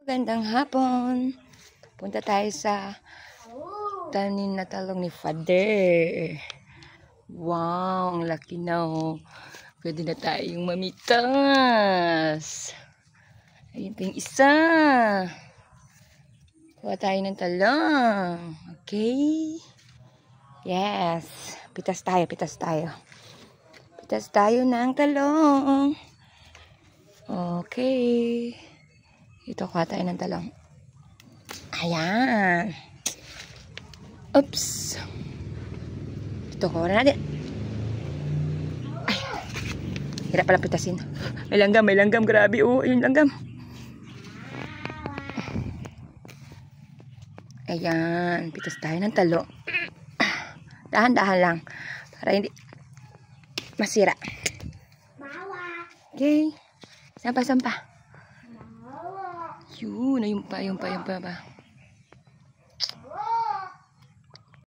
Gandang hapon. Punta tayo sa tanim na talong ni Father. Wow, ang laki na oh. Pwede na tayong mamitas. Ayun pa yung isa. Kuha tayo ng talong. Okay. Yes. Pitas tayo, pitas tayo. Pitas tayo ng talong. Okay. Ito, kuha tayo ng talong. Ayan. Oops. Ito, kuha na natin. Ay. Hirap palang pitasin. May langgam. Grabe, oh. Ayun, langgam. Ayan. Pitas tayo ng talong. Dahan-dahan lang. Para hindi masira. Okay. Sampa. Yun. Ayun pa.